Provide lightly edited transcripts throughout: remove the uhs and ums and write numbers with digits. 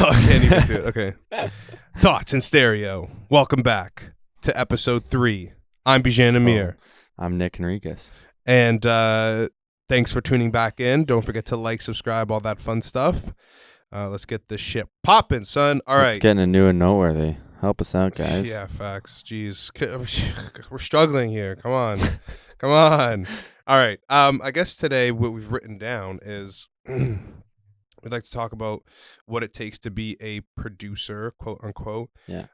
I can't even do it. Okay. Thoughts in stereo. Welcome back to episode 3. I'm Bijan Amir. I'm Nick Enriquez. And thanks for tuning back in. Don't forget to like, subscribe, all that fun stuff. Let's get this shit popping, son. All right. It's getting a new and noteworthy. Help us out, guys. Yeah, facts. Jeez. We're struggling here. Come on. Come on. All right. I guess today what we've written down is we'd like to talk about what it takes to be a producer, quote unquote. Yeah.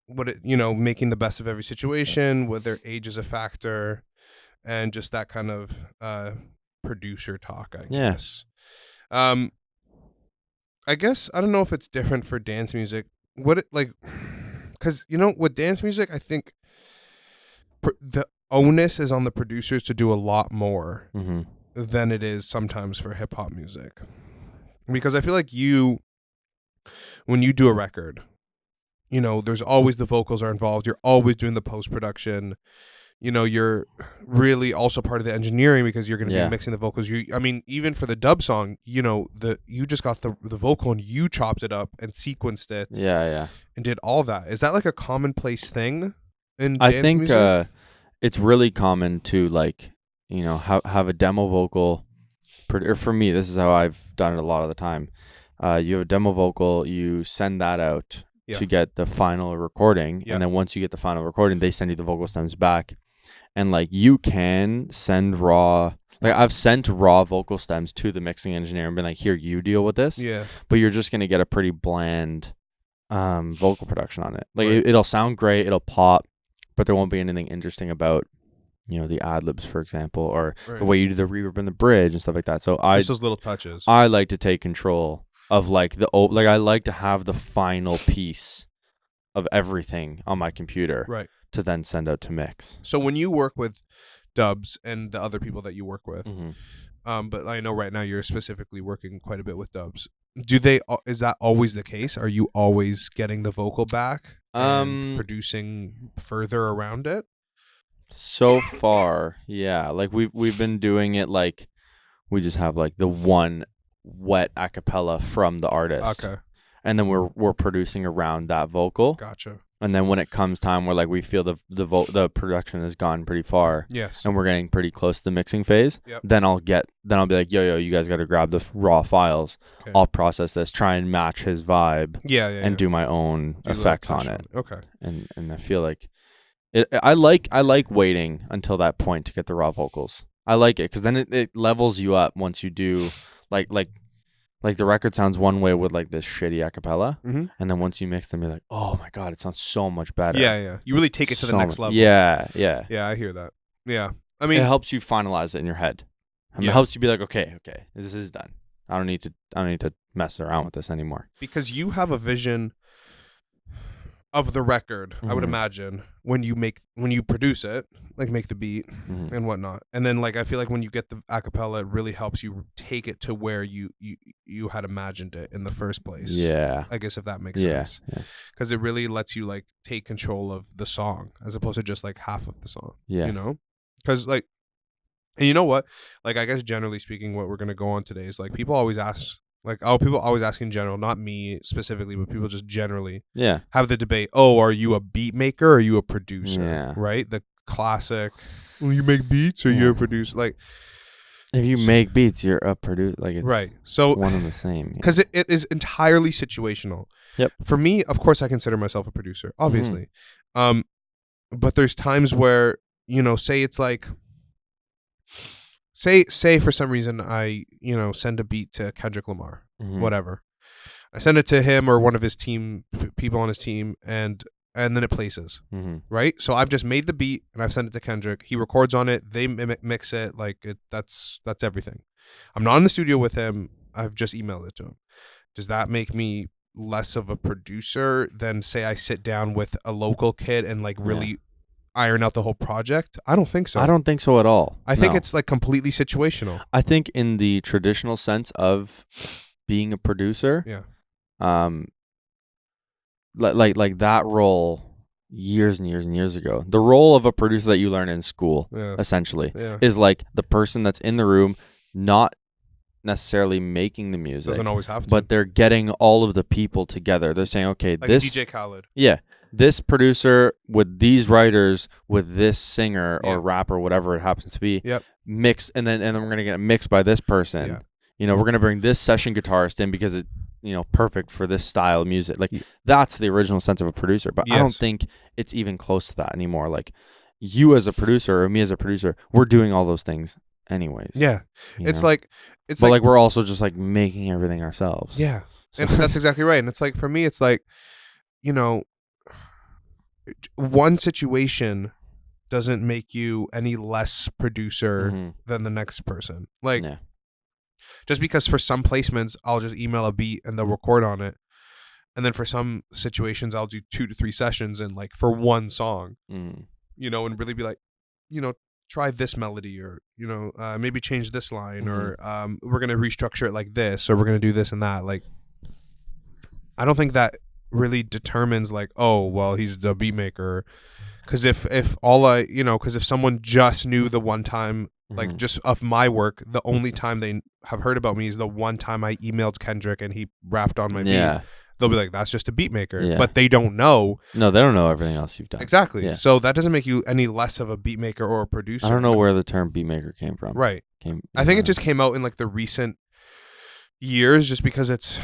Making the best of every situation, whether age is a factor, and just that kind of producer talk, I guess. I guess I don't know if it's different for dance music. Because with dance music, I think the onus is on the producers to do a lot more than it is sometimes for hip hop music. Because I feel like when you do a record, there's always the vocals are involved. You're always doing the post-production. You're really also part of the engineering because you're going to be mixing the vocals. Even for the dub song, you just got the vocal and you chopped it up and sequenced it. Yeah. And did all that. Is that like a commonplace thing in I dance think music? it's really common to have a demo vocal. Or for me, this is how I've done it a lot of the time. You have a demo vocal, you send that out to get the final recording, and then once you get the final recording, they send you the vocal stems back. And you can send raw, I've sent raw vocal stems to the mixing engineer and been like, here, you deal with this. Yeah. But you're just gonna get a pretty bland vocal production on it. It'll sound great, it'll pop, but there won't be anything interesting about the ad libs, for example, or the way you do the reverb and the bridge and stuff like that. So just those little touches. I like to take control of I like to have the final piece of everything on my computer, right, to then send out to mix. So when you work with dubs and the other people that you work with, but I know right now you're specifically working quite a bit with dubs. Is that always the case? Are you always getting the vocal back and producing further around it? So far, yeah. We've been doing it we just have the one wet a cappella from the artist. Okay. And then we're producing around that vocal. Gotcha. And then when it comes time where we feel the production has gone pretty far, yes, and we're getting pretty close to the mixing phase, then I'll be like, yo, you guys got to grab the raw files. Okay. I'll process this, try and match his vibe, and do my own effects on it. Okay. And I feel like I like waiting until that point to get the raw vocals. I like it because then it levels you up once you do the record sounds one way with this shitty acapella, and then once you mix them, you're like, oh my god, it sounds so much better. Yeah. You really take it to the next level. Yeah. Yeah, I hear that. Yeah, it helps you finalize it in your head. It helps you be like, okay, this is done. I don't need to mess around with this anymore. Because you have a vision of the record, I would imagine, when you produce it, make the beat and whatnot, and then I feel like when you get the acapella, it really helps you take it to where you had imagined it in the first place. Yeah, I guess if that makes sense. Yeah, because it really lets you take control of the song as opposed to just half of the song. Yeah, because and you know what, I guess generally speaking, what we're gonna go on today is people always ask. People always ask in general, not me specifically, but people just generally have the debate, are you a beat maker or are you a producer? Yeah. Right? The classic, you make beats or you're a producer? If you make beats, you're a producer. It's, right. So, it's one and the same. Because it is entirely situational. Yep. For me, of course, I consider myself a producer, obviously. But there's times where, say it's Say for some reason I, send a beat to Kendrick Lamar, whatever. I send it to him or one of his people on his team, and then it places, right? So I've just made the beat and I've sent it to Kendrick. He records on it. They mix it. That's everything. I'm not in the studio with him. I've just emailed it to him. Does that make me less of a producer than say I sit down with a local kid and really iron out the whole project? I don't think so. I don't think so at all. I think it's completely situational. I think in the traditional sense of being a producer, that role years and years and years ago, the role of a producer that you learn in school essentially is the person that's in the room, not necessarily making the music. Doesn't always have to. But they're getting all of the people together. They're saying, okay, like this DJ Khaled. Yeah. This producer with these writers with this singer or rapper, whatever it happens to be, mix, and then we're gonna get mixed by this person. Yeah. You know, we're gonna bring this session guitarist in because it's, you know, perfect for this style of music. Like that's the original sense of a producer. But I don't think it's even close to that anymore. Like you as a producer or me as a producer, we're doing all those things anyways. Yeah. It's know? like but like we're also just like making everything ourselves. Yeah. And that's exactly right. And it's like for me, it's like, you know, one situation doesn't make you any less producer than the next person. Like, just because for some placements, I'll just email a beat and they'll record on it. And then for some situations, I'll do 2 to 3 sessions and like for one song, you know, and really be like, you know, try this melody or, you know, maybe change this line or we're going to restructure it like this or we're going to do this and that. Like, I don't think that really determines like, oh, well, he's the beat maker. Because if all I, you know, because if someone just knew the one time, like just of my work, the only time they have heard about me is the one time I emailed Kendrick and he rapped on my beat. They'll be like, that's just a beat maker. But they don't know. No, they don't know everything else you've done. Exactly. Yeah. So that doesn't make you any less of a beat maker or a producer. I don't know where the term beat maker came from. Right. I think it just came out in like the recent years just because it's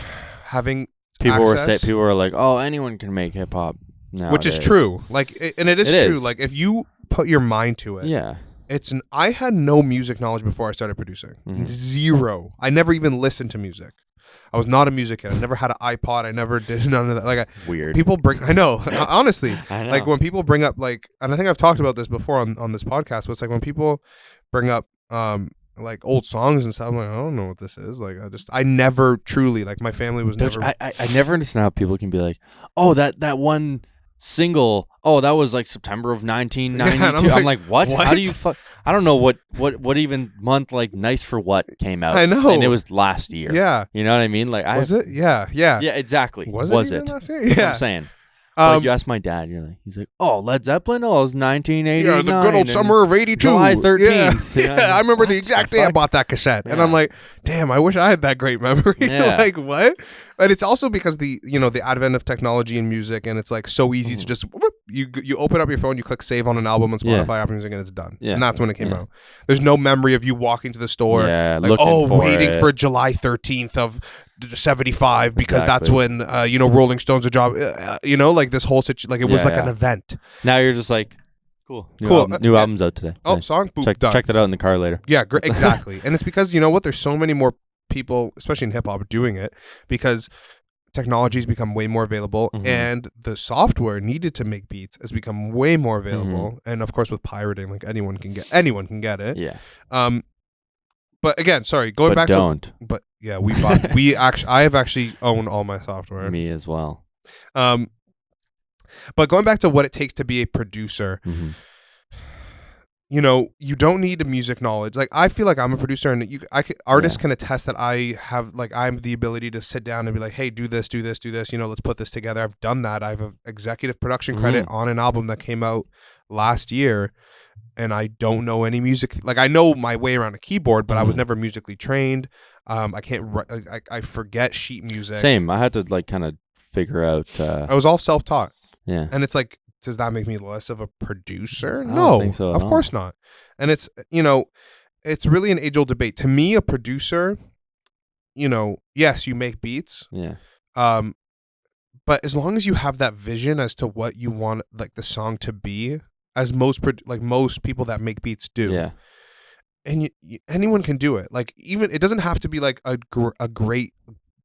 having people were like, oh, anyone can make hip hop now, which is true. Like, and it is true. Like, if you put your mind to it, I had no music knowledge before I started producing. Zero. I never even listened to music. I was not a music kid. I never had an iPod. I never did none of that. Like, weird. People bring. I know. Honestly, I know. Like when people bring up like, and I think I've talked about this before on this podcast. But it's like when people bring up like old songs and stuff, I'm like, I don't know what this is. Like, I never truly, like, my family was never. I never understand how people can be like, oh, that one single, oh, that was like September of 1992. I'm like, what? How do you I don't know what even month like Nice for What came out. I know. And it was last year. Yeah. You know what I mean? Like, was it? Yeah. Yeah, exactly. Was it? Last year? Yeah. That's what I'm saying. Like you ask my dad, he's like, oh, Led Zeppelin? Oh, it was 1989. Yeah, the good old summer of 82. July 13th. Yeah, I remember the exact day I bought that cassette. Yeah. And I'm like, damn, I wish I had that great memory. Yeah. Like, what? And it's also because the advent of technology and music, and it's like so easy to just, whoop, you open up your phone, you click save on an album on Spotify, Apple Music, and it's done. Yeah. And that's when it came out. There's no memory of you walking to the store, like, waiting for July 13th of 75 because that's when Rolling Stones would drop, like this whole situation, like it was like an event. Now you're just like, cool. New album's out today. Oh, nice. Song, boop, done. Check that out in the car later. Yeah, exactly. And it's because, you know what, there's so many more people, especially in hip hop, doing it because technology's become way more available and the software needed to make beats has become way more available. And of course with pirating, like anyone can get it. Yeah. But again, sorry, going back to yeah, I have actually owned all my software. Me as well. But going back to what it takes to be a producer, you don't need a music knowledge. Like, I feel like I'm a producer, and artists can attest that I have, like, I'm the ability to sit down and be like, hey, do this, let's put this together. I've done that. I have an executive production credit on an album that came out last year, and I don't know any music. Like, I know my way around a keyboard, but I was never musically trained. I can't I forget sheet music. Same. I had to, like, kind of figure out. I was all self-taught. Yeah. And it's like, does that make me less of a producer? I No, don't think so, of course not. And it's, it's really an age-old debate. To me, a producer, yes, you make beats. Yeah. But as long as you have that vision as to what you want, like, the song to be, as most people that make beats do. Yeah. And anyone can do it. Like, even, it doesn't have to be like a great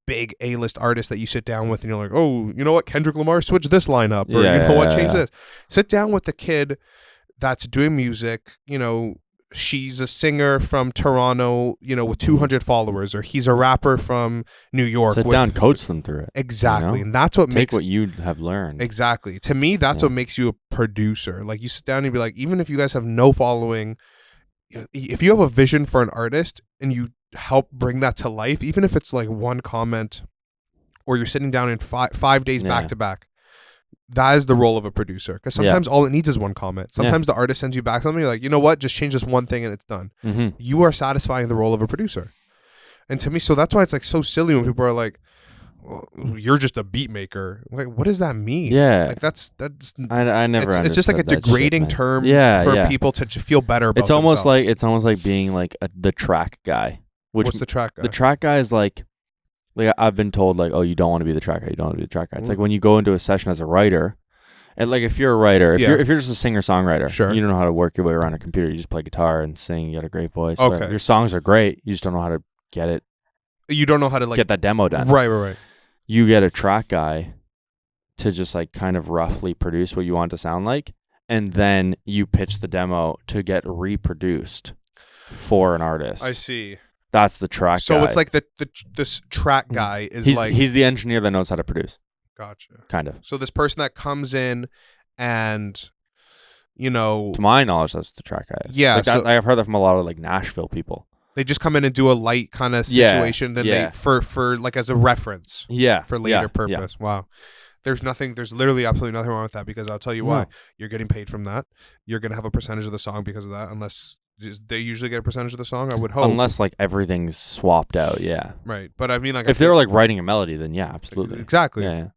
big A-list artist that you sit down with and you're like, oh, you know what, Kendrick Lamar, switch this line up, or change this. Sit down with the kid that's doing music, she's a singer from Toronto, with 200 followers, or he's a rapper from New York. Sit down, coach them through it. Exactly. And that's what makes what you have learned. Exactly. To me, that's what makes you a producer. Like, you sit down and you be like, even if you guys have no following, if you have a vision for an artist and you help bring that to life, even if it's like one comment, or you're sitting down in 5 days back to back, that is the role of a producer. Because sometimes all it needs is one comment. Sometimes the artist sends you back something, you're like, you know what, just change this one thing and it's done. You are satisfying the role of a producer. And to me, so that's why it's like so silly when people are like, well, you're just a beat maker. Like, what does that mean? Yeah. Like that's I never it's just like a degrading term for people to feel better about it's almost themselves. like it's almost like being like the track guy. What's the track guy? The track guy is like I've been told like, oh, you don't want to be the track guy. You don't want to be the track guy. It's like when you go into a session as a writer, and like if you're a writer, if you're just a singer songwriter, sure, you don't know how to work your way around a computer. You just play guitar and sing. You got a great voice. Okay, whatever. Your songs are great. You just don't know how to get it. You don't know how to like get that demo done. Right. You get a track guy to just like kind of roughly produce what you want it to sound like, and then you pitch the demo to get reproduced for an artist. I see. That's the track guy. So it's like this track guy is he's the engineer that knows how to produce. Gotcha. Kind of. So this person that comes in and, you know, to my knowledge, that's the track guy. Yeah. Like so I've heard that from a lot of like Nashville people. They just come in and do a light kind of situation, then they for like as a reference. Yeah. For later purpose. Yeah. Wow. There's literally absolutely nothing wrong with that, because I'll tell you why. You're getting paid from that. You're gonna have a percentage of the song because of that, unless they usually get a percentage of the song, I would hope. Unless like everything's swapped out, yeah. Right. But I mean, like, if they're like writing a melody, then yeah, absolutely. Exactly. Yeah.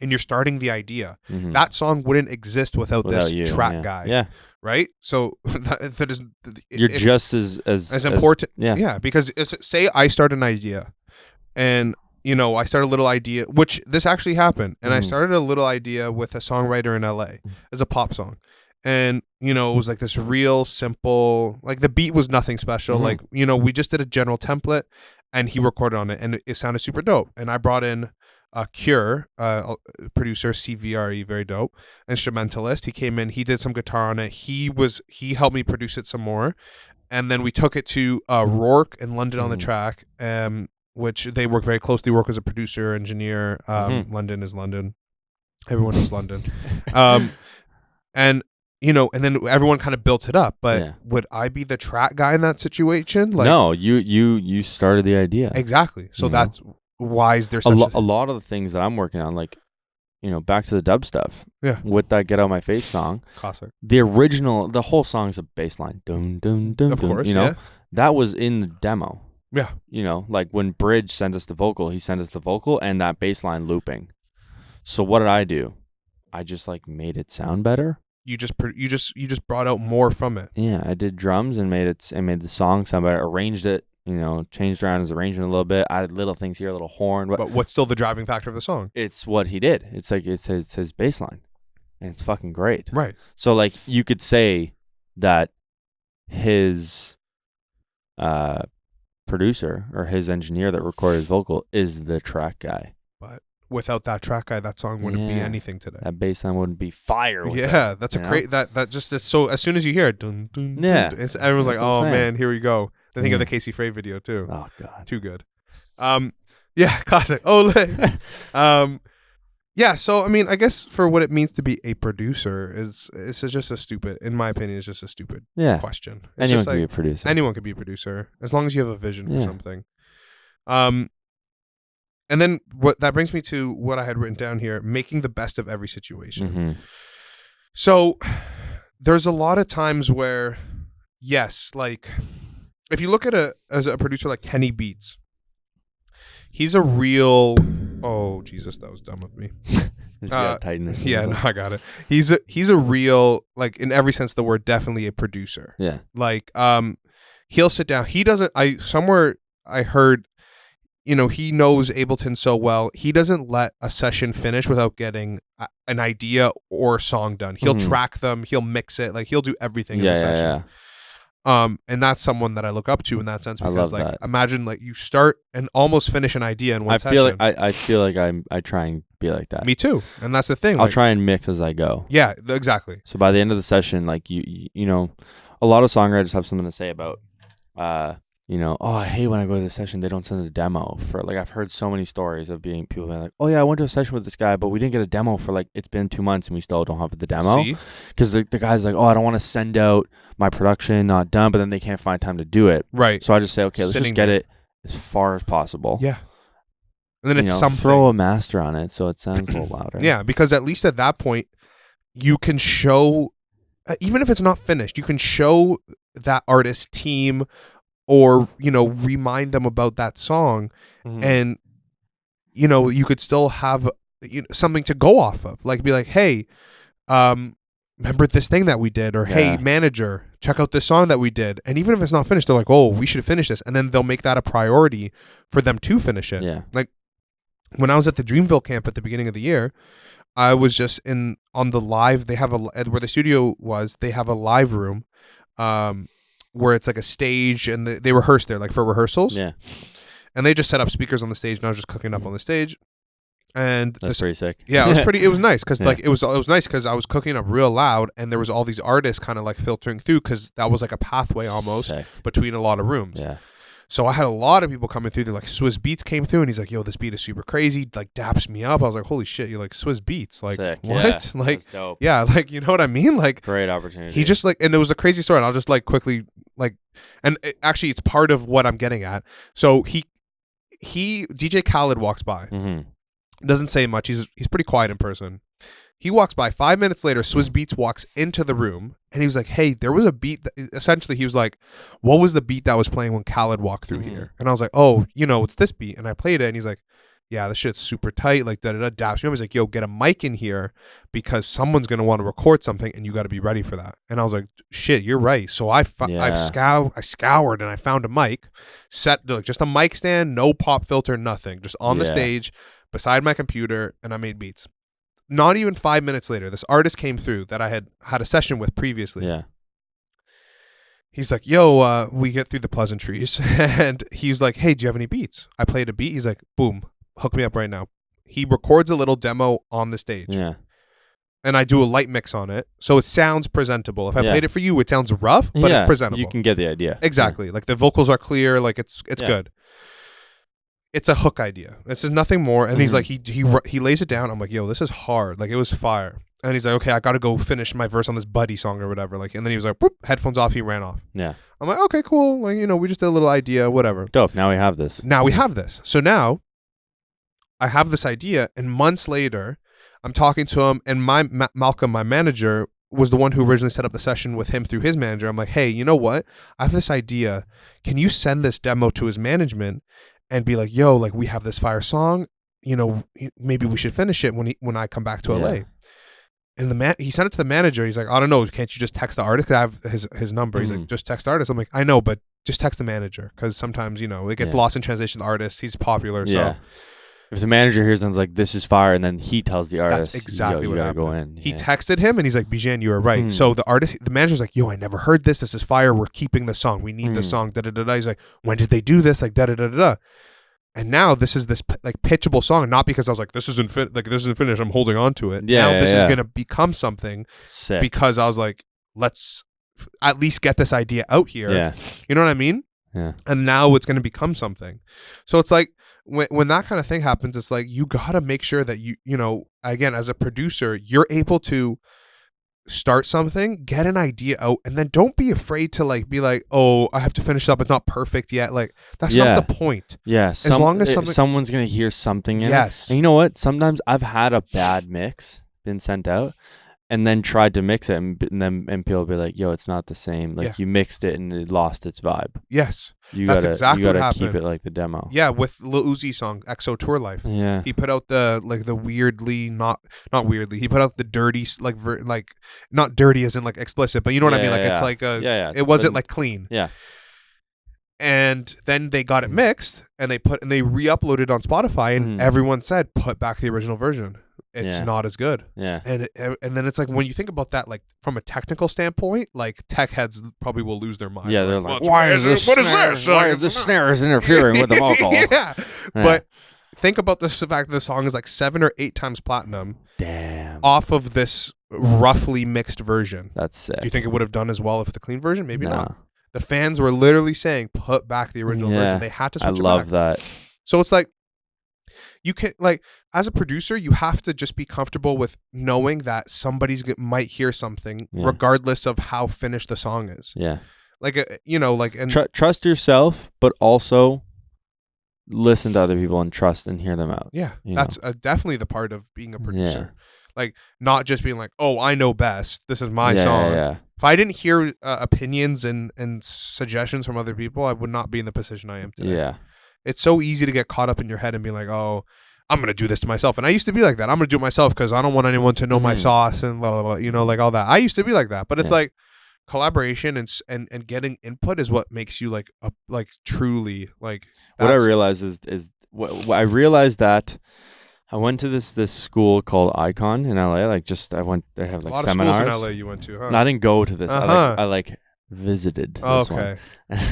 And you're starting the idea. Mm-hmm. That song wouldn't exist without this track guy. Yeah. Right? So that is you're just as important. Yeah. Because say I start an idea, and you know, I started a little idea, which this actually happened, and I started a little idea with a songwriter in LA as a pop song. And, you know, it was like this real simple, like the beat was nothing special. Like, you know, we just did a general template and he recorded on it and it sounded super dope. And I brought in Cure, producer, CVRE, very dope, instrumentalist. He came in, he did some guitar on it. He helped me produce it some more. And then we took it to Rourke in London on the track, which they work very closely. Rourke as a producer, engineer. London is London. Everyone knows London. And, you know, and then everyone kind of built it up. But would I be the track guy in that situation? Like, no, you started the idea. Exactly. So that's why is there such a lot of the things that I'm working on, like, you know, back to the dub stuff. Yeah. With that Get Out My Face song. Classic. The whole song's a bass line. Dun, dun, dun, of course, you know? That was in the demo. Yeah. You know, like when Bridge sent us the vocal, he sent us the vocal and that bass line looping. So what did I do? I just like made it sound better. You just brought out more from it. Yeah, I did drums and made the song sound better. Arranged it, you know, changed around his arrangement a little bit. Added little things here, a little horn. But what's still the driving factor of the song? It's what he did. It's like it's his bass line, and it's fucking great. Right. So like you could say that his producer or his engineer that recorded his vocal is the track guy. But without that track guy, that song wouldn't be anything today. That bass line wouldn't be fire. That's a great that just is so. As soon as you hear it, dun, dun, yeah, dun, everyone's like, "Oh man, here we go." I think of the Casey Frey video too. Oh god, too good. Yeah, classic. Yeah. So I mean, I guess for what it means to be a producer is just a stupid, in my opinion, it's just a stupid question. It's anyone can be a producer. Anyone can be a producer as long as you have a vision for something. And then what that brings me to what I had written down here: making the best of every situation. So there's a lot of times where, yes, like if you look at as a producer like Kenny Beats, he's a real. Oh Jesus, that was dumb of me. Yeah, no, I got it. He's a real, like in every sense of the word, definitely a producer. Yeah. Like he'll sit down. He doesn't. I heard. You know, he knows Ableton so well. He doesn't let a session finish without getting an idea or a song done. He'll track them. He'll mix it. Like he'll do everything in the session. And that's someone that I look up to in that sense, because like that. Imagine like you start and almost finish an idea in one session. I feel like I try and be like that. Me too. And that's the thing. I'll try and mix as I go. Yeah, exactly. So by the end of the session, like you know, a lot of songwriters have something to say about you know, oh, I hate when I go to the session, they don't send a demo for, like, I've heard so many stories of people being like, oh yeah, I went to a session with this guy, but we didn't get a demo for like, it's been 2 months and we still don't have the demo. Because the guy's like, oh, I don't want to send out my production not done, but then they can't find time to do it. Right. So I just say, okay, let's just get it as far as possible. Yeah. And then it's something. Throw a master on it so it sounds a little louder. Yeah, because at least at that point, you can show, even if it's not finished, you can show that artist, team, or, you know, remind them about that song. And, you know, you could still have something to go off of, like be like, hey, remember this thing that we did, or hey, manager, check out this song that we did. And even if it's not finished, they're like, oh, we should finish this. And then they'll make that a priority for them to finish it. Yeah. Like when I was at the Dreamville camp at the beginning of the year, I was just on the live, they have where the studio was, they have a live room where it's like a stage, and they rehearse there, like for rehearsals. Yeah. And they just set up speakers on the stage, and I was just cooking up on the stage. And that's pretty sick. Yeah, it was nice because like it was nice because I was cooking up real loud, and there was all these artists kind of like filtering through, because that was like a pathway almost between a lot of rooms. Yeah. So I had a lot of people coming through. They're like, Swizz Beatz came through, and he's like, yo, this beat is super crazy. Like, daps me up. I was like, holy shit, you're like Swizz Beatz. Like, sick. what? Yeah, like, that's dope. Yeah, like, you know what I mean? Like, great opportunity. He just like, and it was a crazy story. And I'll just like quickly like, and actually, it's part of what I'm getting at. So DJ Khaled walks by. Doesn't say much. He's pretty quiet in person. He walks by. 5 minutes later, Swizz Beatz walks into the room, and he was like, hey, there was a beat that, essentially he was like, what was the beat that was playing when Khaled walked through here? And I was like, oh, you know, it's this beat. And I played it, and he's like, yeah, this shit's super tight, like da-da-da, daps me up. He's like, yo, get a mic in here because someone's going to want to record something, and you got to be ready for that. And I was like, shit, you're right. So I scoured, and I found a mic, set like just a mic stand, no pop filter, nothing, just on the stage beside my computer, and I made beats. Not even 5 minutes later, this artist came through that I had a session with previously. Yeah. He's like, yo, we get through the pleasantries. And he's like, hey, do you have any beats? I played a beat. He's like, boom, hook me up right now. He records a little demo on the stage. Yeah. And I do a light mix on it, so it sounds presentable. If I played it for you, it sounds rough, but it's presentable. You can get the idea. Exactly. Like the vocals are clear, like it's good. It's a hook idea. This is nothing more. And he's like, he lays it down. I'm like, yo, this is hard. Like, it was fire. And he's like, okay, I got to go finish my verse on this Buddy song or whatever. Like, and then he was like, whoop, headphones off. He ran off. Yeah. I'm like, okay, cool. Like, you know, we just did a little idea, whatever. Dope. Now we have this. So now I have this idea, and months later, I'm talking to him, and Malcolm, my manager, was the one who originally set up the session with him through his manager. I'm like, hey, you know what? I have this idea. Can you send this demo to his management and be like, yo, like, we have this fire song, you know, maybe we should finish it when I come back to LA. And he sent it to the manager. He's like, I don't know, can't you just text the artist? 'Cause I have his number. He's like, just text the artist. I'm like, I know, but just text the manager, because sometimes, you know, it gets lost in translation. The artist, he's popular. So if the manager hears and is like, this is fire, and then he tells the artist, that's exactly what happened. Go in. He texted him, and he's like, Bijan, you were right. So the manager's like, yo, I never heard this. This is fire. We're keeping the song. We need this song. Da da da da. He's like, when did they do this? Like, da da da da da. And now this is this like pitchable song, not because I was like, this isn't finished, I'm holding on to it. Now this is gonna become something. Sick. Because I was like, let's at least get this idea out here. Yeah. You know what I mean? Yeah. And now it's gonna become something. So it's like when that kind of thing happens, it's like you gotta make sure that you know, again, as a producer, you're able to start something, get an idea out, and then don't be afraid to like be like, oh, I have to finish up, it's not perfect yet. Like, that's not the point. As long as someone's gonna hear something in it. And you know what, sometimes I've had a bad mix been sent out and then tried to mix it, and people will be like, yo, it's not the same, like you mixed it and it lost its vibe. That's exactly what happened. Keep it like the demo. With Lil Uzi song XO Tour Life. He put out the weirdly not weirdly. He put out the dirty like not dirty as in like explicit, but you know what I mean. Like it's like it wasn't like clean. And then they got it mixed, and they re-uploaded on Spotify, and everyone said, put back the original version. It's not as good. And then it's like, when you think about that, like from a technical standpoint, like tech heads probably will lose their mind. They're like, what is this? Why is this snare is interfering with the vocal? But think about the fact that the song is like 7 or 8 times platinum. Damn. Off of this roughly mixed version. That's sick. Do you think it would have done as well if the clean version? Maybe not. The fans were literally saying, put back the original version. They had to switch it back. I love that. So it's like, you can, like, as a producer, you have to just be comfortable with knowing that somebody might hear something regardless of how finished the song is. Like, you know, like, and trust yourself, but also listen to other people and trust and hear them out. That's definitely the part of being a producer. Like not just being like, oh, I know best. This is my song. Yeah. If I didn't hear opinions and suggestions from other people, I would not be in the position I am today. Yeah. It's so easy to get caught up in your head and be like, oh, I'm going to do this to myself. And I used to be like that. I'm going to do it myself because I don't want anyone to know my sauce and blah, blah, blah, you know, like all that. I used to be like that. But it's like collaboration and getting input is what makes you like truly like. What I realized is what I realized that I went to this school called Icon in LA. Like they have like a lot seminars. of schools in LA you went to, huh? No, I didn't go to this. I like visited this one.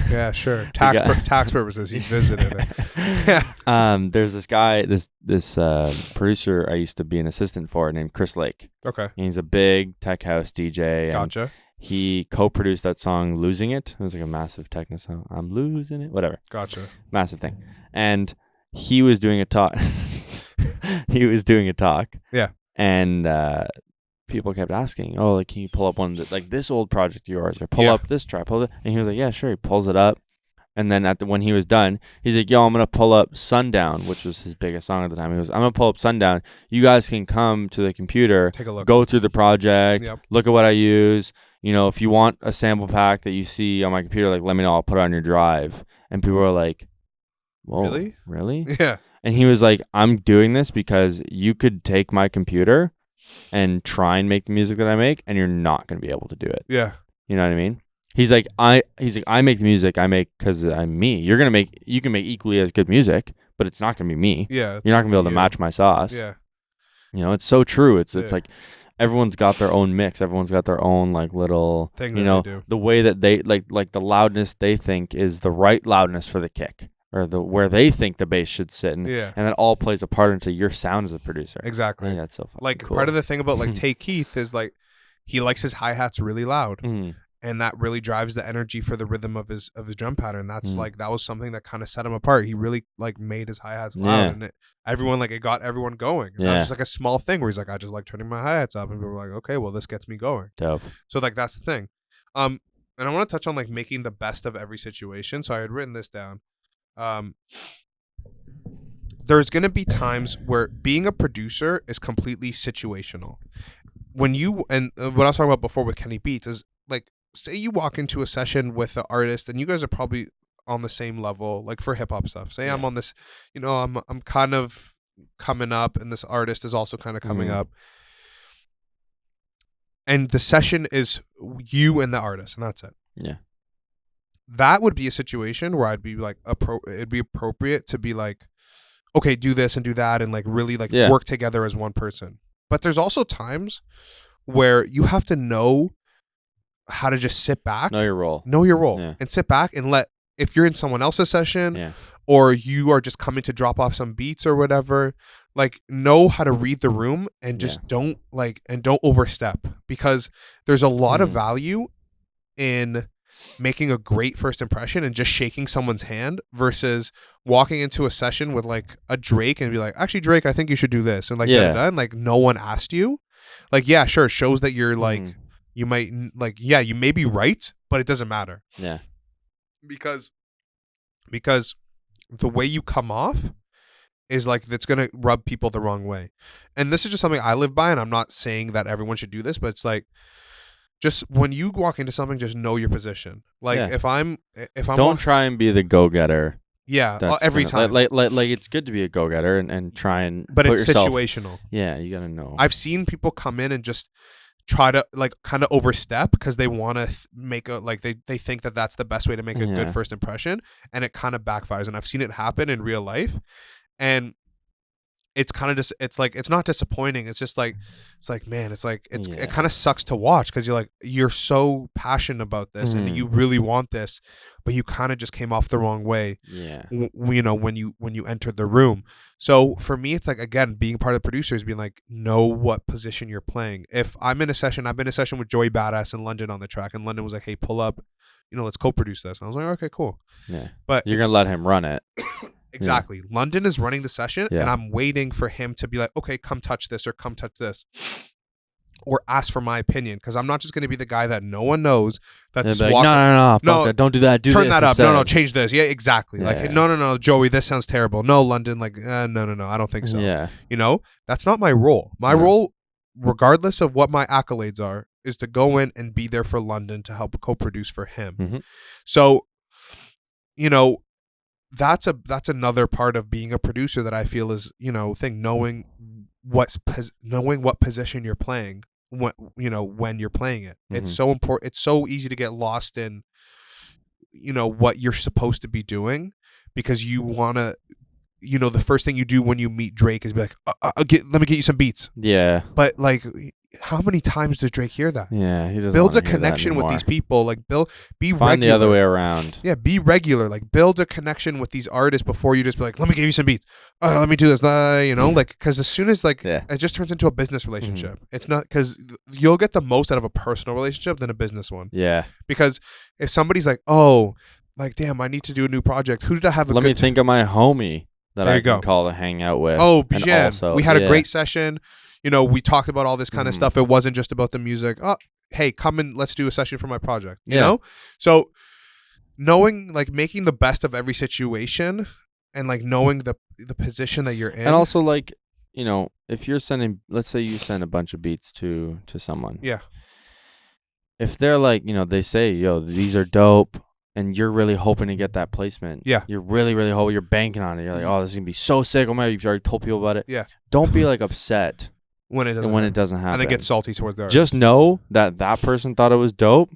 Yeah, sure. Tax purposes, he visited it. There's this guy, this producer I used to be an assistant for named Chris Lake. Okay. And he's a big tech house DJ. Gotcha. He co-produced that song "Losing It." It was like a massive techno song. I'm losing it. Whatever. Gotcha. Massive thing. And he was doing a talk. Yeah. And people kept asking, "Oh, like, can you pull up one that, like this old project of yours, or pull up this track?" And he was like, "Yeah, sure." He pulls it up, and then when he was done, he's like, "Yo, I'm gonna pull up Sundown," which was his biggest song at the time. He goes, "I'm gonna pull up Sundown. You guys can come to the computer, take a look, go through the project, look at what I use. You know, if you want a sample pack that you see on my computer, like, let me know. I'll put it on your drive." And people were like, "Whoa, really?" Yeah. And he was like, "I'm doing this because you could take my computer and try and make the music that I make, and you're not going to be able to do it." Yeah. You know what I mean? He's like, I make the music I make because I'm me. You can make equally as good music, but it's not going to be me. Yeah. You're not going to be able to match my sauce. Yeah. You know, it's so true. It's like everyone's got their own mix. Everyone's got their own like little thing, you know, the way that they like the loudness they think is the right loudness for the kick, or where they think the bass should sit, and that all plays a part into your sound as a producer. Exactly. I think that's so fucking like cool. Part of the thing about like Tay Keith is like he likes his hi-hats really loud. And that really drives the energy for the rhythm of his drum pattern. That's like that was something that kind of set him apart. He really like made his hi-hats loud, and it got everyone going. And that's just like a small thing where he's like, I just like turning my hi-hats up, and people were like, okay, well, this gets me going. Dope. So like that's the thing. And I want to touch on like making the best of every situation. So I had written this down. There's gonna be times where being a producer is completely situational. When you what I was talking about before with Kenny Beats is like, say you walk into a session with an artist and you guys are probably on the same level, like for hip hop stuff. Say I'm on this, you know, I'm kind of coming up, and this artist is also kind of coming up. And the session is you and the artist, and that's it. Yeah. That would be a situation where I'd be like, it'd be appropriate to be like, okay, do this and do that, and like really like work together as one person. But there's also times where you have to know how to just sit back, know your role, and sit back and if you're in someone else's session or you are just coming to drop off some beats or whatever, like know how to read the room and just don't overstep, because there's a lot of value in making a great first impression and just shaking someone's hand versus walking into a session with like a Drake and be like, actually Drake, I think you should do this, and like and like no one asked you. Like, yeah, sure, it shows that you're like you might like, you may be right, but it doesn't matter. Yeah. Because the way you come off is like, that's going to rub people the wrong way. And this is just something I live by, and I'm not saying that everyone should do this, but it's like, just when you walk into something, just know your position. Like if I'm don't try and be the go-getter. Yeah, every time. Like it's good to be a go-getter and try and but it's yourself, situational. Yeah, you got to know. I've seen people come in and just try to like kind of overstep because they want to make a like they think that that's the best way to make a good first impression, and it kind of backfires. And I've seen it happen in real life, and it's kind of just it's like, it's not disappointing, it's just like man, it's like it kind of sucks to watch, because you're so passionate about this and you really want this, but you kind of just came off the wrong way. You know, when you entered the room. So for me, it's like, again, being part of the producers, being like, know what position you're playing. If I'm in a session, I've been in a session with Joey Badass in London on the track, and London was like, hey, pull up, you know, let's co-produce this, and I was like, okay, cool. But you're gonna let him run it. Exactly. London is running the session, and I'm waiting for him to be like, okay, come touch this, or come touch this, or ask for my opinion, because I'm not just going to be the guy that no one knows that's like, no, don't do that. Turn this that up. instead. No, change this. Yeah, exactly. Like, no, Joey, this sounds terrible. No, London, like, no, I don't think so. You know, that's not my role. My role regardless of what my accolades are, is to go in and be there for London to help co-produce for him. Mm-hmm. So, you know, that's another part of being a producer that I feel is, you know, knowing what position you're playing when you're playing it. Mm-hmm. It's so important. It's so easy to get lost in, you know, what you're supposed to be doing, because you want to, you know, the first thing you do when you meet Drake is be like, let me get you some beats. Yeah. But like, how many times does Drake hear that? Yeah, he doesn't build a hear connection with these people. Like, be find regular. the other way around. Yeah, be regular. Like, build a connection with these artists before you just be like, let me give you some beats. Let me do this. You know, like, because as soon as like it just turns into a business relationship. Mm-hmm. It's not, because you'll get the most out of a personal relationship than a business one. Yeah. Because if somebody's like, oh, like, damn, I need to do a new project. Who did I have? Let me think of my homie that I can call to hang out with. Oh, Bijan. We had a great session. You know, we talked about all this kind of stuff. It wasn't just about the music. Oh, hey, come and let's do a session for my project. You know? So knowing, like, making the best of every situation, and like knowing the position that you're in. And also, like, you know, if you're sending, let's say you send a bunch of beats to someone. Yeah. If they're like, you know, they say, yo, these are dope, and you're really hoping to get that placement. Yeah. You're really, really hoping, you're banking on it. You're like, oh, this is going to be so sick. Oh my, you've already told people about it. Yeah. Don't be like upset when it doesn't happen. And then get salty towards the artist. Just know that person thought it was dope,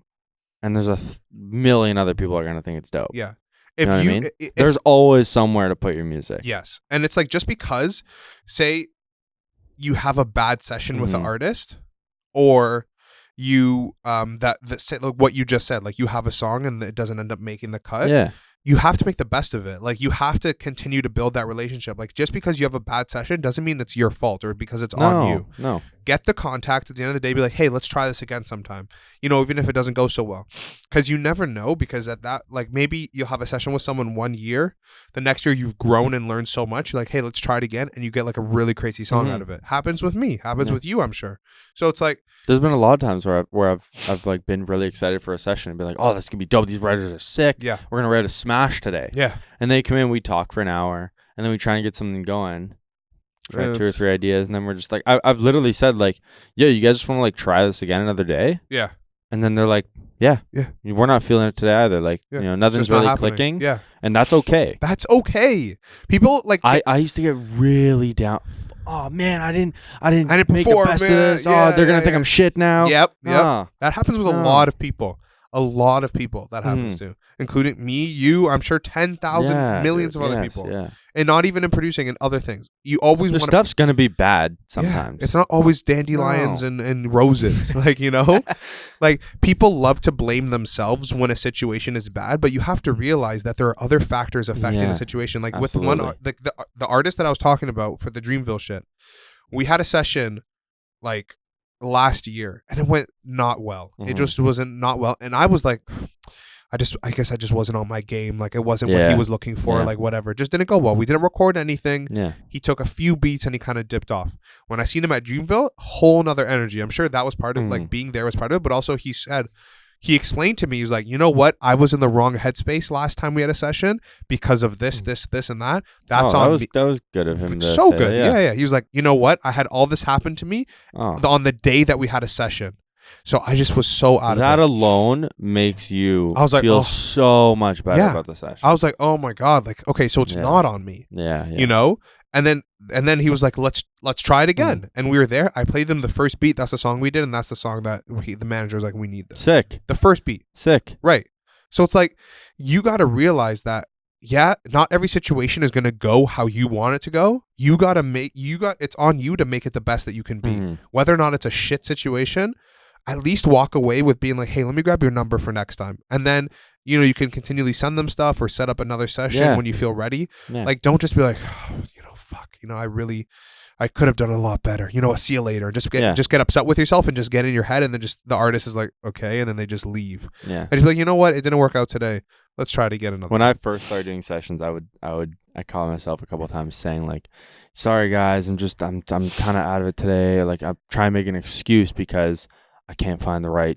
and there's a million other people are going to think it's dope. Yeah. You know what I mean? There's always somewhere to put your music. Yes. And it's like, just because, say you have a bad session with an artist, or you like what you just said, like, you have a song and it doesn't end up making the cut. Yeah. You have to make the best of it. Like, you have to continue to build that relationship. Like, just because you have a bad session doesn't mean it's your fault or because it's on you. No. Get the contact at the end of the day. Be like, hey, let's try this again sometime. You know, even if it doesn't go so well. Because you never know, because at that, like, maybe you'll have a session with someone 1 year. The next year you've grown and learned so much. You're like, hey, let's try it again. And you get like a really crazy song out of it. Happens with me. Happens with you, I'm sure. So it's like, there's been a lot of times where I've like been really excited for a session and be like, oh, this could be dope. These writers are sick. Yeah. We're gonna write a smash today. Yeah. And they come in, we talk for an hour, and then we try and get something going. Try 2 or 3 ideas, and then we're just like, I've literally said like, yeah, you guys just want to like try this again another day? Yeah. And then they're like, yeah, we're not feeling it today either. Like, you know, nothing's really clicking. Yeah. And that's okay. That's okay. People like, I used to get really down. Oh man, I didn't make perform, the best of this. Yeah, they're gonna think I'm shit now. Yep. That happens with a lot of people. A lot of people that happens to, including me, you, I'm sure 10,000 millions of other people. Yeah. And not even in producing and other things. You always want stuff's gonna be bad sometimes. Yeah, it's not always dandelions and roses. Like, you know? Like, people love to blame themselves when a situation is bad, but you have to realize that there are other factors affecting the situation. Like, absolutely. With one, like the artist that I was talking about for the Dreamville shit, we had a session like last year and it went not well. It just wasn't not well. And I was like, I guess I just wasn't on my game. Like, it wasn't what he was looking for. Like, whatever. It just didn't go well. We didn't record anything. Yeah. He took a few beats and he kind of dipped off. When I seen him at Dreamville, whole nother energy. I'm sure that was part of like being there was part of it. But also he explained to me, he was like, you know what? I was in the wrong headspace last time we had a session because of this, and that. That's on me. That was good of him. So good. Yeah. He was like, you know what? I had all this happen to me on the day that we had a session. So I just was so out of it. That alone makes you feel so much better about the session. I was like, oh my God. Like, okay, so it's not on me. Yeah. You know? And then he was like, let's try it again. And we were there. I played them the first beat. That's the song we did. And that's the song that the manager was like, we need this. Sick. The first beat. Sick. Right. So it's like, you got to realize that, not every situation is going to go how you want it to go. It's on you to make it the best that you can be. Whether or not it's a shit situation, at least walk away with being like, hey, let me grab your number for next time. And then, you know, you can continually send them stuff or set up another session when you feel ready. Yeah. Like, don't just be like, oh, you know, fuck, you know, I could have done a lot better. You know, see you later. Just get upset with yourself and just get in your head. And then just the artist is like, okay. And then they just leave. Yeah. And just be like, you know what? It didn't work out today. Let's try it again another When I first started doing sessions, I caught myself a couple of times saying like, sorry guys, I'm kind of out of it today. Or like, I'm trying to make an excuse because I can't find the right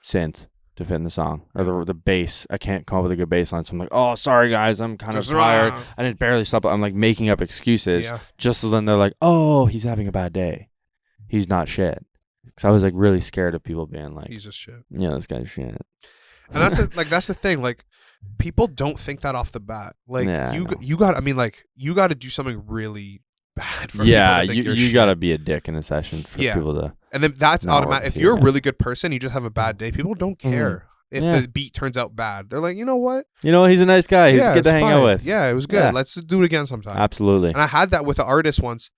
synth to fit in the song or the bass. I can't come up with a good bass line. So I'm like, oh, sorry guys, I'm kind of tired. I didn't barely stop. I'm like making up excuses just so then they're like, oh, he's having a bad day. he's not shit. Because I was like really scared of people being like, he's just shit. Yeah, this guy's shit. And that's the thing. Like, people don't think that off the bat. Like, you got to do something really bad for people to think you got to be a dick in a session for people to. And then that's automatic. If you're a really good person, you just have a bad day. People don't care if the beat turns out bad. They're like, you know what? He's a nice guy. He's good to hang out with. Yeah, it was good. Yeah. Let's do it again sometime. Absolutely. And I had that with an artist once.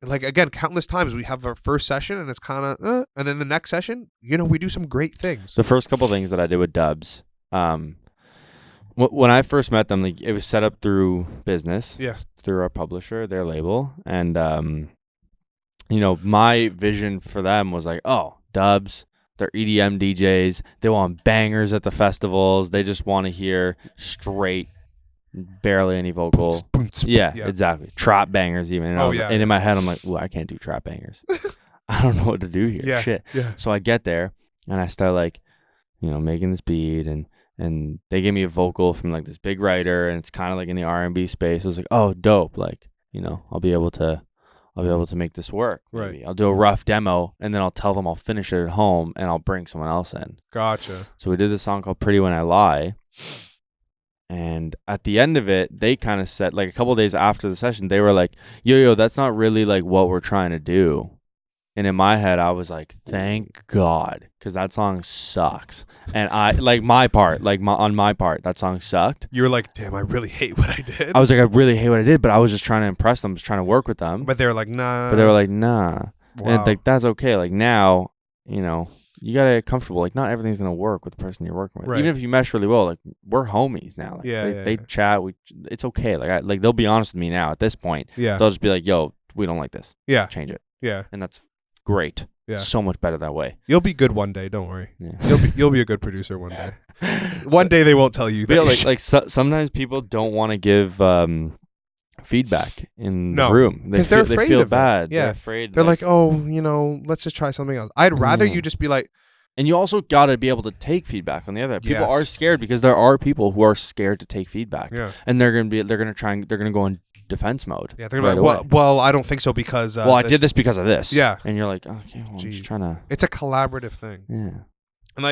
Like, again, countless times we have our first session and it's kind of, and then the next session, we do some great things. The first couple things that I did with Dubs, when I first met them, like, it was set up through business, through our publisher, their label, and my vision for them was like, oh, Dubs, they're EDM DJs, they want bangers at the festivals, they just want to hear straight, barely any vocals. Yeah, exactly. Trap bangers even. And and in my head, I'm like, ooh, I can't do trap bangers. I don't know what to do here. Yeah, shit. Yeah. So I get there and I start like, making this beat and they gave me a vocal from like this big writer and it's kind of like in the R&B space. I was like, oh, dope. Like, I'll be able to make this work. Maybe. Right. I'll do a rough demo and then I'll tell them I'll finish it at home and I'll bring someone else in. Gotcha. So we did this song called Pretty When I Lie. And at the end of it, they kind of said, like a couple of days after the session, they were like, yo, that's not really like what we're trying to do. And in my head, I was like, thank God, because that song sucks. And I, like my part, on my part, that song sucked. You were like, damn, I really hate what I did. I was like, I really hate what I did, but I was just trying to impress them, just trying to work with them. But they were like, nah. Wow. And like, that's okay. Like now, you got to get comfortable. Like, not everything's going to work with the person you're working with. Right. Even if you mesh really well, like, we're homies now. Like, they chat. It's okay. Like, they'll be honest with me now at this point. Yeah. They'll just be like, yo, we don't like this. Yeah. Change it. Yeah. And that's great. Yeah. So much better that way. You'll be good one day. Don't worry. Yeah. You'll be a good producer one day. One day they won't tell you that. Sometimes people don't want to give feedback in the room because they're afraid. They feel bad. Yeah. They're afraid. They're like, oh, let's just try something else. I'd rather you just be like. And you also got to be able to take feedback on the other. People are scared because there are people who are scared to take feedback. Yeah. And they're going to go in defense mode. Yeah, they're going to be like, well, I don't think so because I did this because of this. Yeah. And you're like, okay, well, I'm just trying to. It's a collaborative thing. Yeah. And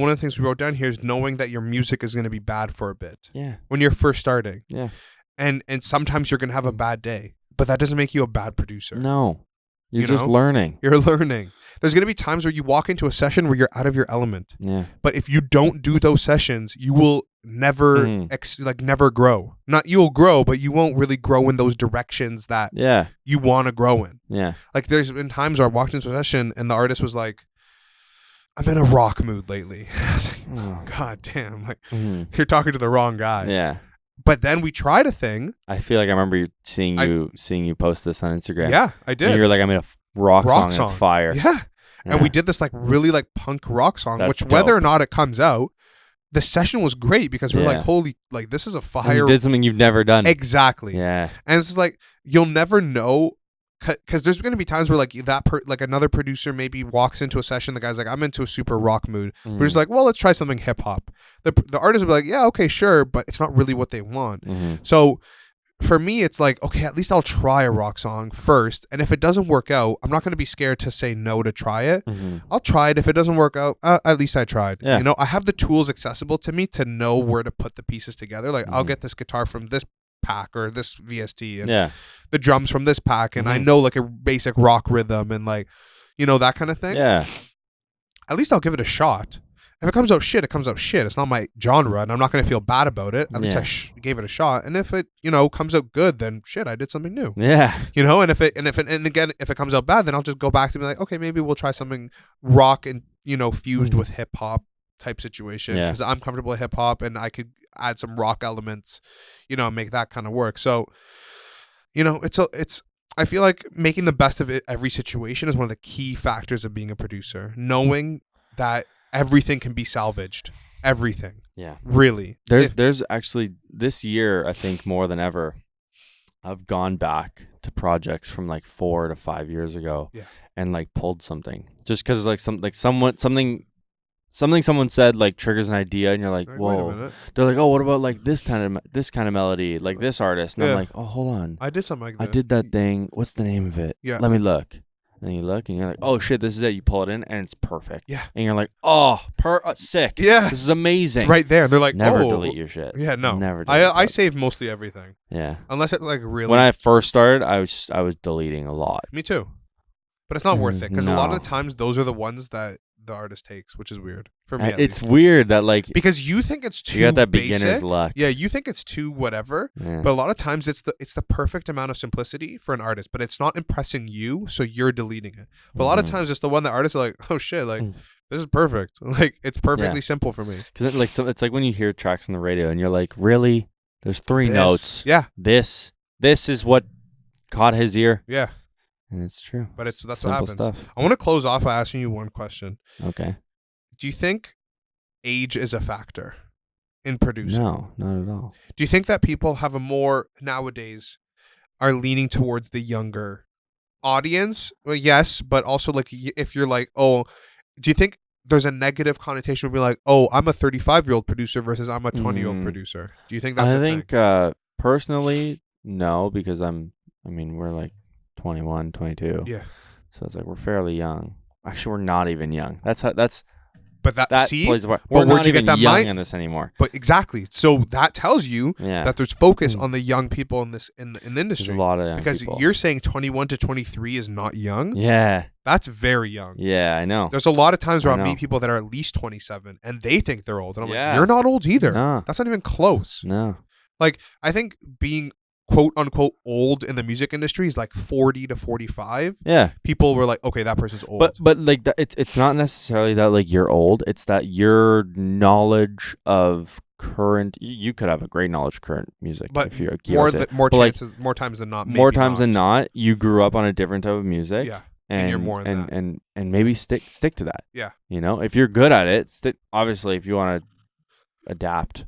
one of the things we wrote down here is knowing that your music is going to be bad for a bit. Yeah. When you're first starting. Yeah. And sometimes you're going to have a bad day, but that doesn't make you a bad producer. No. You're just learning. You're learning. There's going to be times where you walk into a session where you're out of your element. Yeah. But if you don't do those sessions, you will never never grow. Not you'll grow, but you won't really grow in those directions that you want to grow in. Yeah. Like there's been times where I walked into a session and the artist was like, I'm in a rock mood lately. I was like, God damn, like you're talking to the wrong guy. Yeah. But then we tried a thing. I feel like I remember seeing you post this on Instagram. Yeah, I did. And you were like, I made a rock song. That's fire. Yeah. And we did this like really like punk rock song, which whether or not it comes out, the session was great because we're like, holy, like this is a fire. And you did something you've never done. Exactly. Yeah. And it's just like, you'll never know. Because there's going to be times where like like another producer maybe walks into a session. The guy's like, I'm into a super rock mood. We're just like, well, let's try something hip hop. The artist will be like, yeah, okay, sure, but it's not really what they want. So for me, it's like, okay, at least I'll try a rock song first. And if it doesn't work out, I'm not going to be scared to say no to try it. I'll try it. If it doesn't work out, at least I tried. Yeah. I have the tools accessible to me to know where to put the pieces together. Like I'll get this guitar from this pack or this VST and the drums from this pack, and I know like a basic rock rhythm and like that kind of thing. Yeah, at least I'll give it a shot. If it comes out shit, it comes out shit. It's not my genre and I'm not going to feel bad about it. At least I gave it a shot. And if it comes out good, then shit, I did something new. Yeah. And if it comes out bad, then I'll just go back to be like, okay, maybe we'll try something rock and fused with hip hop type situation, because I'm comfortable with hip hop and I could add some rock elements, and make that kind of work. So, I feel like making the best of it every situation is one of the key factors of being a producer. Knowing that everything can be salvaged. Everything. Yeah. Really. There's actually this year, I think more than ever, I've gone back to projects from like 4 to 5 years ago and like pulled something just because like something something someone said like triggers an idea, and you're like, Wait a whoa. minute. They're like, oh, what about like this kind of melody, like this artist? And I'm like, oh, hold on. I did something like that. I did that thing. What's the name of it? Yeah. Let me look. And you look, and you're like, oh shit, this is it. You pull it in, and it's perfect. Yeah. And you're like, oh, sick. Yeah. This is amazing. It's right there. They're like, never delete your shit. Yeah, no. Never. I save mostly everything. Yeah. Unless it like really. When I first started, I was deleting a lot. Me too. But it's not worth it because a lot of No. the times those are the ones that the artist takes, which is weird for me. It's weird that like because you think it's too you got that basic. beginner's luck. Yeah, you think it's too whatever. Yeah. But a lot of times it's the perfect amount of simplicity for an artist, but it's not impressing you, so you're deleting it. But a lot of times it's the one that artists are like, oh shit, like this is perfect. Like it's perfectly simple for me. Because it's like when you hear tracks on the radio and you're like, really? There's 3 notes. Yeah. This is what caught his ear. Yeah. And it's true. But that's what Simple happens. stuff. I want to close off by asking you one question. Okay. Do you think age is a factor in producing? No, not at all. Do you think that people have a more nowadays are leaning towards the younger audience? Well, yes, but also like if you're like, oh, do you think there's a negative connotation of being like, oh, I'm a 35-year-old producer versus I'm a 20-year-old producer? Do you think that's a thing? I think personally, no, because we're like 21, 22. Yeah. So it's like we're fairly young. Actually, we're not even young. But that see, plays a part. But We're where'd not you even get that young mind? in this anymore. But exactly. So that tells you Yeah. that there's focus on the young people in this in the There's industry. a lot of young Because people. you're saying 21 to 23 is not young. Yeah. That's very young. Yeah, I know. There's a lot of times where I I know. mean people that are at least 27 and they think they're old. And I'm Yeah. like, you're not old either. No. That's not even close. No. Like, I think being quote unquote old in the music industry is like 40 to 45. Yeah. People were like, okay, that person's old. But like it's not necessarily that like you're old. It's that your knowledge of current. You could have a great knowledge of current music, but if you're more geared to it. more But, like, chances, more times than not. more times than not, you grew up on a different type of music. Yeah. And you're more in that. and maybe stick to that. Yeah. You know, if you're good at it, obviously if you want to adapt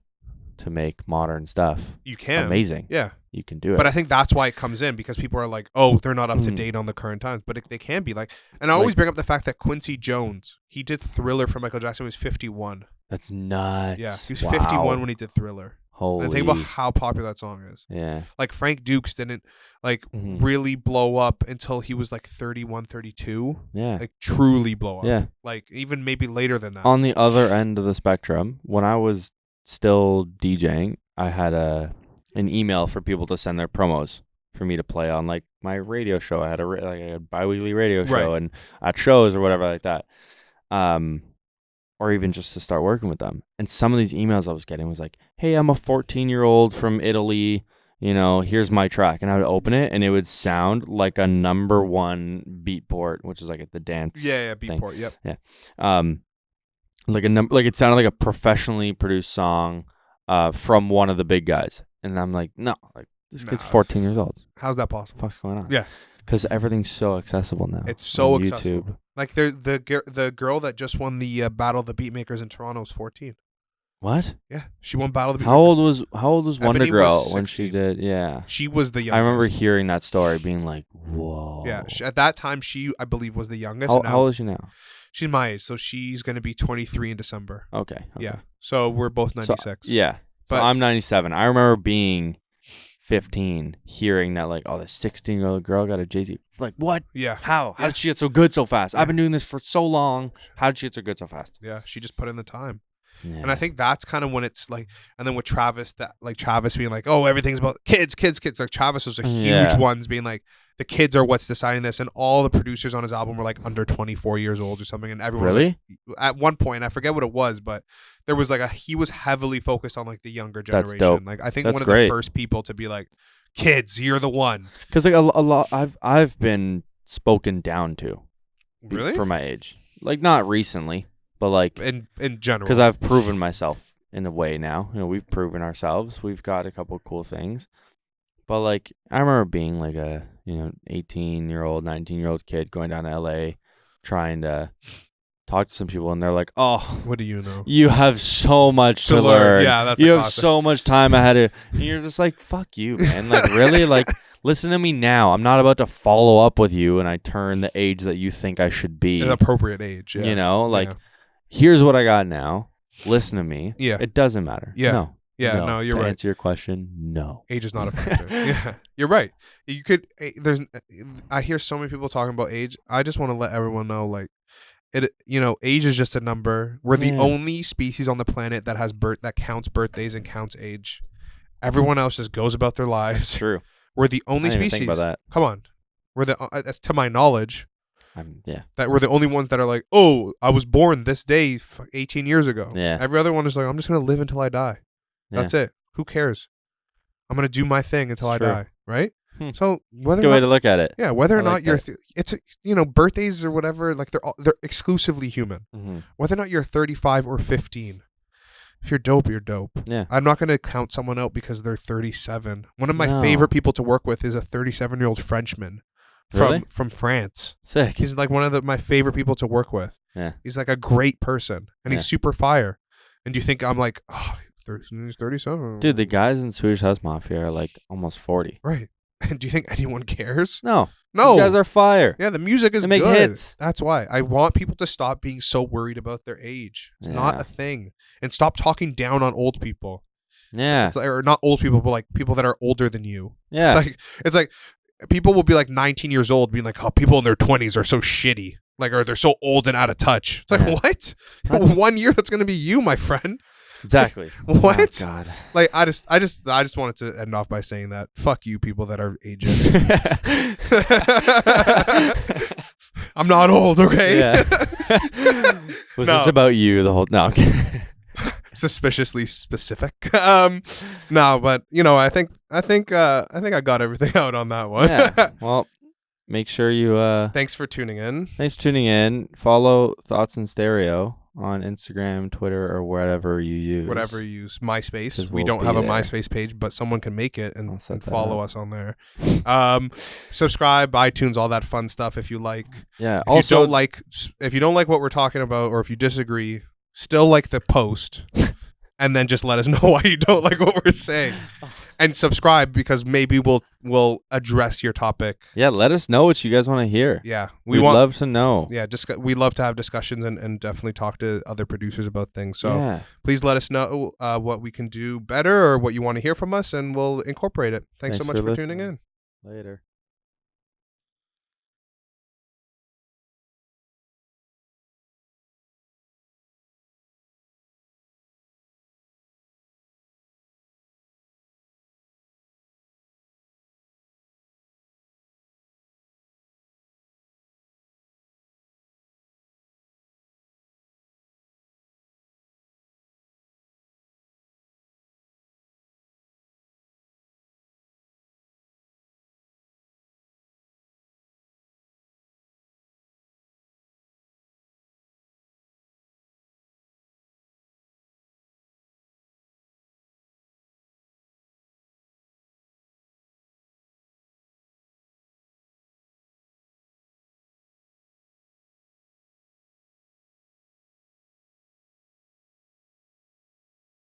to make modern stuff, You can. amazing. Yeah. You can do it. But I think that's why it comes in because people are like, oh, they're not up to date on the current times. But they can be like, and I always bring up the fact that Quincy Jones, he did Thriller for Michael Jackson when he was 51. That's nuts. Yeah. He was Wow. 51 when he did Thriller. Holy. And think about how popular that song is. Yeah. Like Frank Dukes didn't like really blow up until he was like 31, 32. Yeah. Like truly blow up. Yeah. Like even maybe later than that. On the other end of the spectrum, when I was still DJing, I had an email for people to send their promos for me to play on like my radio show. I had a bi-weekly radio show and at shows or whatever like that. Or even just to start working with them. And some of these emails I was getting was like, hey, I'm a 14-year-old from Italy. You know, here's my track. And I would open it and it would sound like a number 1 Beatport, which is like at the dance. Yeah, thing. Beatport, yep. Yeah. Like it sounded like a professionally produced song from one of the big guys. And I'm like, no, like this kid's 14 years old. How's that possible? What's going on? Yeah. Because everything's so accessible now. It's so on accessible. YouTube. Like the girl that just won the Battle of the Beatmakers in Toronto was 14. What? Yeah, she won Battle of the Beatmakers. How old was Wonder Ebony Girl was when she 16. did? Yeah. She was the youngest. I remember hearing that story, being like, whoa. Yeah, at that time she I believe was the youngest. How old is she now? She's my age, so she's gonna be 23 in December. Okay. Yeah, so we're both 96. So, yeah. So But- I'm 97. I remember being 15, hearing that like, oh, this 16-year-old girl got a Jay-Z. Like, what? Yeah. How? How Yeah. did she get so good so fast? Yeah. I've been doing this for so long. How did she get so good so fast? Yeah, she just put in the time. Yeah. And I think that's kind of when it's like, and then with Travis, that like Travis being like, oh, everything's about kids. Like Travis was a huge Yeah. ones being like, the kids are what's deciding this. And all the producers on his album were like under 24 years old or something. And everyone was Really? like, at one point, I forget what it was, but there was like he was heavily focused on like the younger That's generation. dope. Like I think That's one of great. the first people to be like, kids, you're the one. Because like a lot, I've been spoken down to. Really? For my age, like not recently, but like in general. because I've proven myself in a way now. You know, we've proven ourselves. We've got a couple of cool things. But like I remember being like a 18-year-old, 19-year-old kid going down to LA trying to talk to some people, and they're like, "Oh, what do you know? you have so much to learn. Yeah, that's you the have classic. so much time ahead of." And you're just like, "Fuck you, man! Like really, like." Listen to me now. I'm not about to follow up with you and I turn the age that you think I should be. An appropriate age. Yeah. You know, like Yeah. here's what I got now. Listen to me. Yeah. It doesn't matter. Yeah. No. Yeah, no, you're to right. answer your question, no. Age is not a factor. Yeah, you're right. You could. I hear so many people talking about age. I just want to let everyone know, like, age is just a number. We're the only species on the planet that that counts birthdays and counts age. Everyone else just goes about their lives. True. We're the only I didn't species. even think about that. Come on, that's to my knowledge. Yeah. That we're the only ones that are like, oh, I was born this day 18 years ago. Yeah. Every other one is like, I'm just gonna live until I die. Yeah. That's it. Who cares? I'm gonna do my thing until I die. Right. So whether good way to look at it. Yeah, whether or not you're, it's birthdays or whatever, like they're exclusively human. Mm-hmm. Whether or not you're 35 or 15, if you're dope, you're dope. Yeah, I'm not gonna count someone out because they're 37. One of my favorite people to work with is a 37-year-old Frenchman from France. Sick. He's like one of my favorite people to work with. Yeah, he's like a great person, and he's super fire. And do you think I'm like, oh, he's 37? Dude, the guys in Swedish House Mafia are like almost 40. Right. And do you think anyone cares? No. No. You guys are fire. Yeah, the music is they make good. hits. That's why. I want people to stop being so worried about their age. It's not a thing. And stop talking down on old people. Yeah. It's like, or not old people, but like people that are older than you. Yeah. It's like people will be like 19 years old being like, oh, people in their 20s are so shitty. Like, or they're so old and out of touch. It's like, what? 1 year, that's going to be you, my friend. Exactly. What? Oh, God. Like, I just wanted to end off by saying that. Fuck you, people that are ages. I'm not old, okay? Yeah. Was this about you the whole? No. Okay. Suspiciously specific. No, but I think I got everything out on that one. Yeah. Well, make sure you. Thanks for tuning in. Thanks for tuning in. Follow Thoughts in Stereo on Instagram, Twitter, or whatever you use. Whatever you use. MySpace. We we'll don't have a there. MySpace page, but someone can make it and follow up. us on there. Subscribe, iTunes, all that fun stuff if you like. Yeah. If you don't like what we're talking about, or if you disagree, still like the post. And then just let us know why you don't like what we're saying. And subscribe, because maybe we'll address your topic. Yeah, let us know what you guys want to hear. Yeah. We'd love to know. Yeah, we love to have discussions and definitely talk to other producers about things. So please let us know what we can do better or what you want to hear from us, and we'll incorporate it. Thanks so much for tuning in. Later.